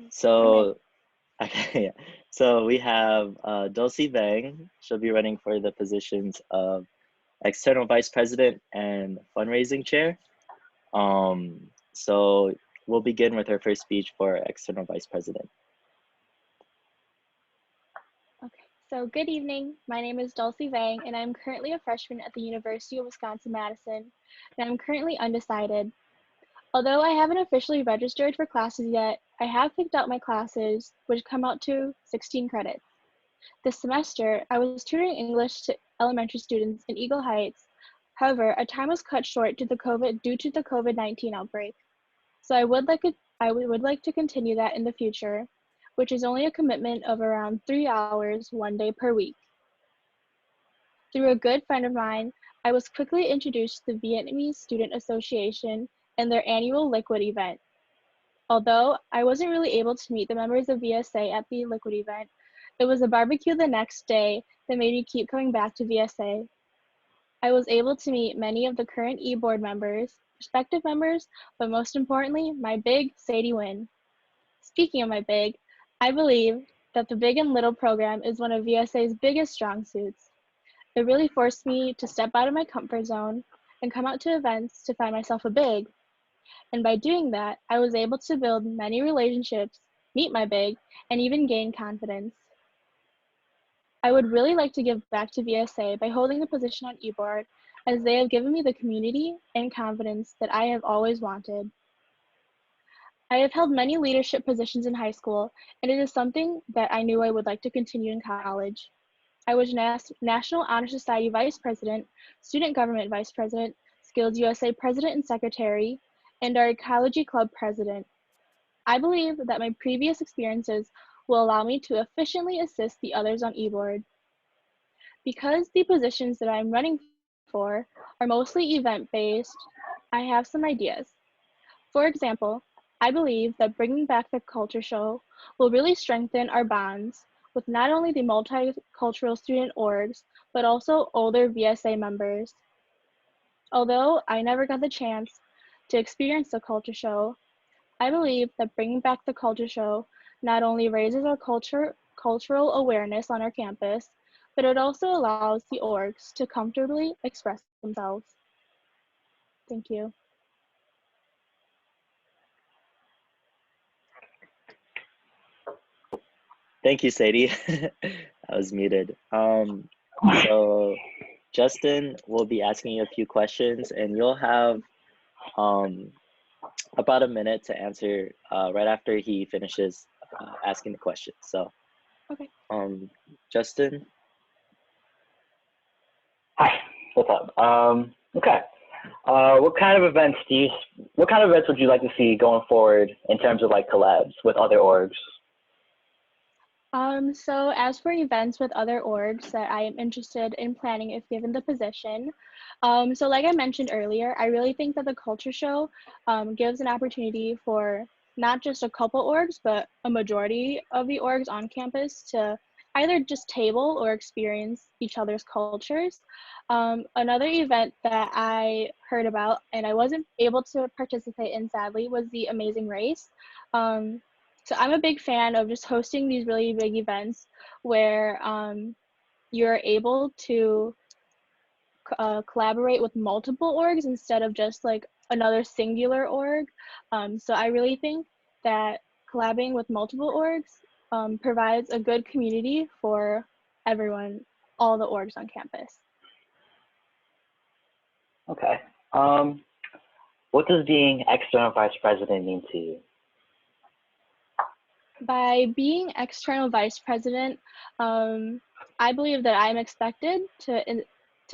So, okay, yeah. So we have Dulce Vang. She'll be running for the positions of External Vice President and Fundraising Chair. So we'll begin with her first speech for External Vice President. Okay, so good evening. My name is Dulce Vang, and I'm currently a freshman at the University of Wisconsin-Madison, and I'm currently undecided. Although I haven't officially registered for classes yet, I have picked out my classes, which come out to 16 credits. This semester, I was tutoring English to elementary students in Eagle Heights. However, a time was cut short due to the COVID-19 outbreak. So I would like to continue that in the future, which is only a commitment of around 3 hours, 1 day per week. Through a good friend of mine, I was quickly introduced to the Vietnamese Student Association and their annual Liquid event. Although I wasn't really able to meet the members of VSA at the Liquid event, it was a barbecue the next day that made me keep coming back to VSA. I was able to meet many of the current e-board members, prospective members, but most importantly, my big Sadie win. Speaking of my big, I believe that the Big and Little program is one of VSA's biggest strong suits. It really forced me to step out of my comfort zone and come out to events to find myself a big. And by doing that, I was able to build many relationships, meet my big, and even gain confidence. I would really like to give back to VSA by holding the position on eBoard, as they have given me the community and confidence that I have always wanted. I have held many leadership positions in high school, and it is something that I knew I would like to continue in college. I was National Honor Society Vice President, Student Government Vice President, Skills USA President and Secretary, and our Ecology Club President. I believe that my previous experiences will allow me to efficiently assist the others on eBoard. Because the positions that I'm running for are mostly event-based, I have some ideas. For example, I believe that bringing back the culture show will really strengthen our bonds with not only the multicultural student orgs, but also older VSA members. Although I never got the chance to experience the culture show, I believe that bringing back the culture show not only raises our cultural awareness on our campus, but it also allows the orgs to comfortably express themselves. Thank you. Thank you, Sadie. I was muted. So Justin will be asking you a few questions, and you'll have about a minute to answer right after he finishes asking the question. So, Okay. Justin. Hi, what's up? Okay. What kind of events would you like to see going forward in terms of like collabs with other orgs? So as for events with other orgs that I am interested in planning if given the position, so like I mentioned earlier, I really think that the culture show gives an opportunity for not just a couple orgs, but a majority of the orgs on campus to either just table or experience each other's cultures. Another event that I heard about and I wasn't able to participate in sadly was the Amazing Race. So I'm a big fan of just hosting these really big events where you're able to collaborate with multiple orgs instead of just like another singular org. So I really think that collabing with multiple orgs provides a good community for everyone, all the orgs on campus. Okay. What does being external vice president mean to you? By being external vice president, I believe that I'm expected to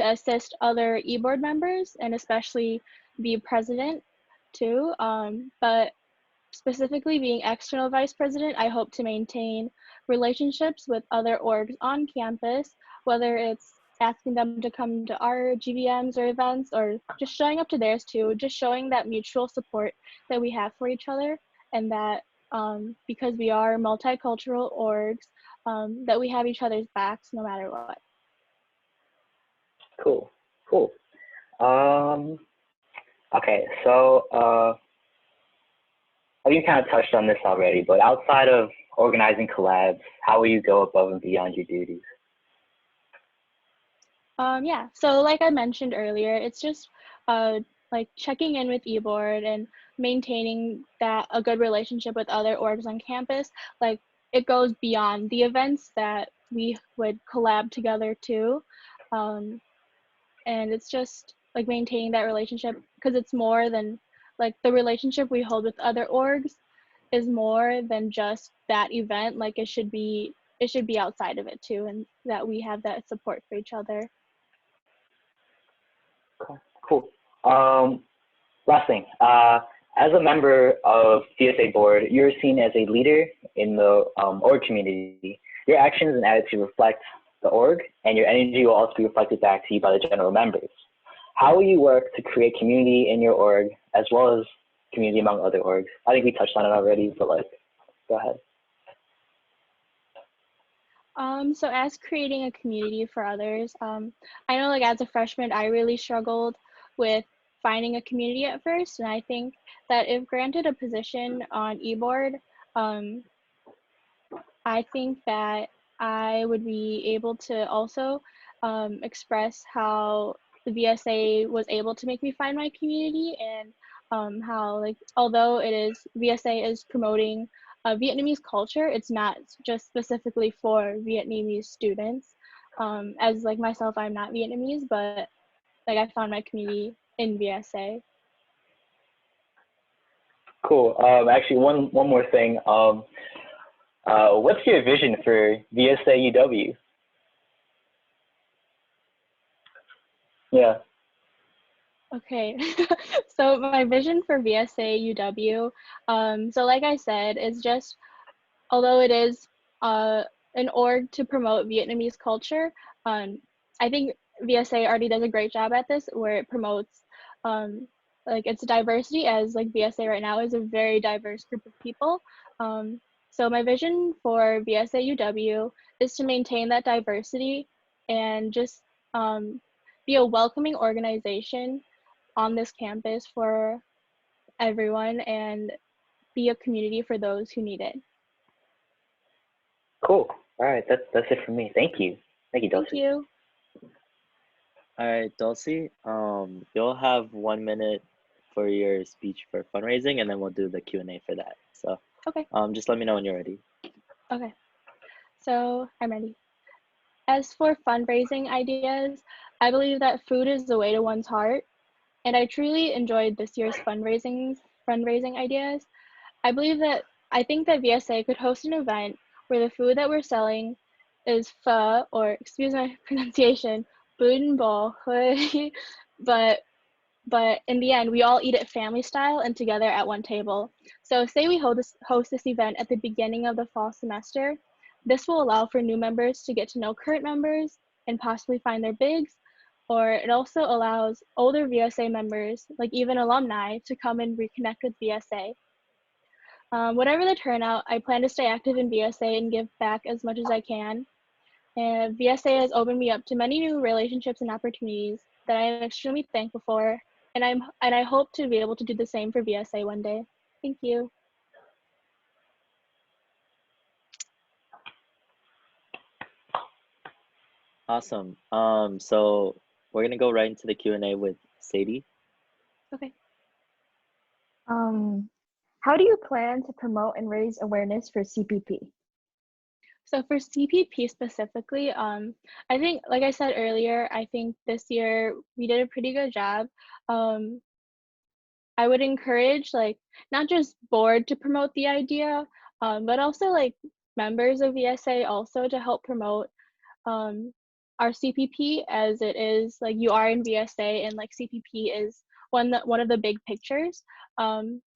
assist other e-board members and especially the president too. But specifically being external vice president, I hope to maintain relationships with other orgs on campus, whether it's asking them to come to our GVMs or events or just showing up to theirs too, just showing that mutual support that we have for each other and that because we are multicultural orgs, that we have each other's backs no matter what. Cool. Okay, so I think you kind of touched on this already, but outside of organizing collabs, how will you go above and beyond your duties? Yeah, so like I mentioned earlier, it's just like checking in with eBoard and maintaining that a good relationship with other orgs on campus. Like it goes beyond the events that we would collab together too. And it's just like maintaining that relationship because it's more than like the relationship we hold with other orgs is more than just that event. Like it should be outside of it too, and that we have that support for each other. Okay, cool. Last thing, as a member of VSA board, you're seen as a leader in the org community. Your actions and attitude reflect the org, and your energy will also be reflected back to you by the general members. How will you work to create community in your org as well as community among other orgs? I think we touched on it already, but like, go ahead. So as creating a community for others, I know like as a freshman, I really struggled with finding a community at first. And I think that if granted a position on eBoard, I think that I would be able to also express how the VSA was able to make me find my community and how like although it is VSA is promoting Vietnamese culture, it's not just specifically for Vietnamese students. As like myself, I'm not Vietnamese, but like I found my community in VSA. Cool. Actually, one more thing. What's your vision for VSA UW? Yeah. Okay, so my vision for VSA UW, so like I said, is just although it is an org to promote Vietnamese culture, I think VSA already does a great job at this, where it promotes like its diversity, as like VSA right now is a very diverse group of people. So my vision for VSA UW is to maintain that diversity and just be a welcoming organization on this campus for everyone and be a community for those who need it. Cool. All right. That's it for me. Thank you. Thank you, Dulce. Thank you. All right, Dulce, you'll have 1 minute for your speech for fundraising, and then we'll do the Q&A for that. So Okay. just let me know when you're ready. Okay. So I'm ready. As for fundraising ideas, I believe that food is the way to one's heart, and I truly enjoyed this year's fundraising ideas. I think that VSA could host an event where the food that we're selling is pho, or excuse my pronunciation, bún bò, but in the end, we all eat it family style and together at one table. So say we host this event at the beginning of the fall semester. This will allow for new members to get to know current members and possibly find their bigs, or it also allows older VSA members, like even alumni, to come and reconnect with VSA. Whatever the turnout, I plan to stay active in VSA and give back as much as I can. And VSA has opened me up to many new relationships and opportunities that I am extremely thankful for, and I hope to be able to do the same for VSA one day. Thank you. Awesome. So we're gonna go right into the Q&A with Sadie. Okay. How do you plan to promote and raise awareness for CPP? So for CPP specifically, I think, like I said earlier, I think this year we did a pretty good job. I would encourage like not just board to promote the idea, but also like members of VSA also to help promote our CPP, as it is like you are in VSA and like CPP is one of the big pictures.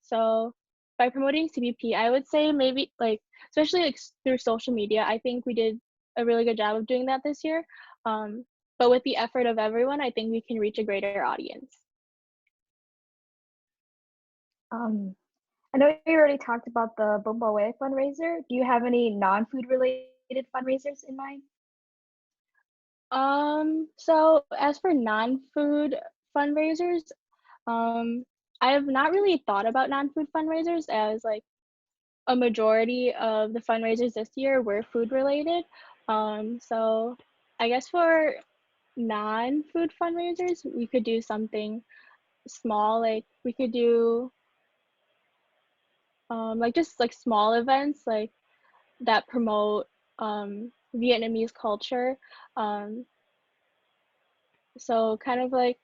So by promoting CPP, I would say maybe like especially like through social media, I think we did a really good job of doing that this year. But with the effort of everyone, I think we can reach a greater audience. I know you already talked about the Bumbo Way fundraiser. Do you have any non-food related fundraisers in mind? So as for non-food fundraisers, I have not really thought about non-food fundraisers, as like a majority of the fundraisers this year were food related. So I guess for non-food fundraisers, we could do something small, like we could do like just like small events like that promote Vietnamese culture. Um, so kind of like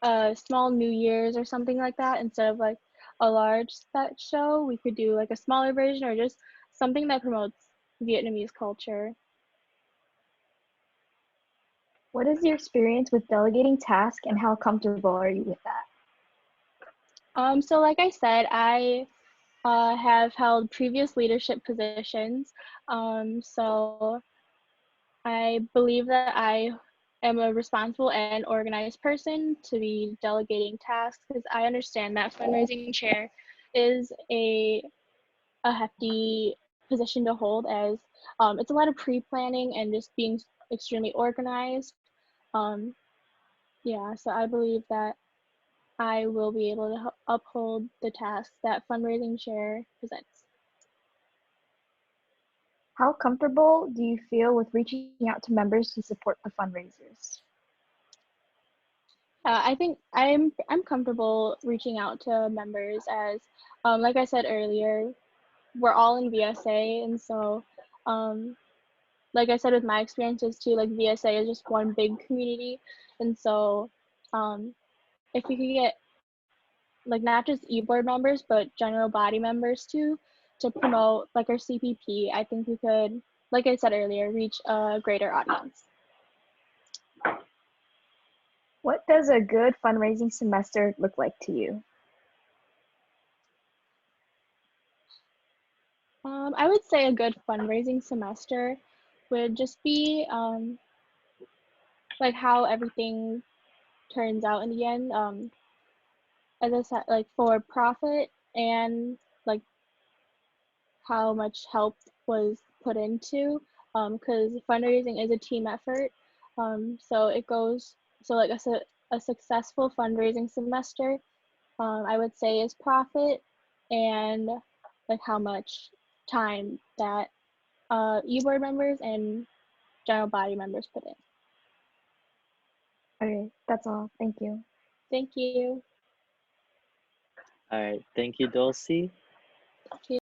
a small New Year's or something like that, instead of like a large set show, we could do like a smaller version or just something that promotes Vietnamese culture. What is your experience with delegating tasks and how comfortable are you with that? So like I said, I have held previous leadership positions. So I believe that I am a responsible and organized person to be delegating tasks, because I understand that fundraising chair is a hefty position to hold, as it's a lot of pre-planning and just being extremely organized. Um, yeah, so I believe that I will be able to uphold the tasks that fundraising chair presents. How comfortable do you feel with reaching out to members to support the fundraisers? I think I'm comfortable reaching out to members, as like I said earlier, we're all in VSA, and so like I said with my experiences too, like VSA is just one big community, and so if we could get like not just e-board members but general body members too to promote like our CPP, I think we could, like I said earlier, reach a greater audience. What does a good fundraising semester look like to you? I would say a good fundraising semester would just be like how everything turns out in the end. As I said, like for profit, and like how much help was put into, because fundraising is a team effort. So it goes, so like a successful fundraising semester, I would say is profit, and like how much time that e-board members and general body members put in. Okay, that's all. Thank you. Thank you. All right, thank you, Dulce. Thank you.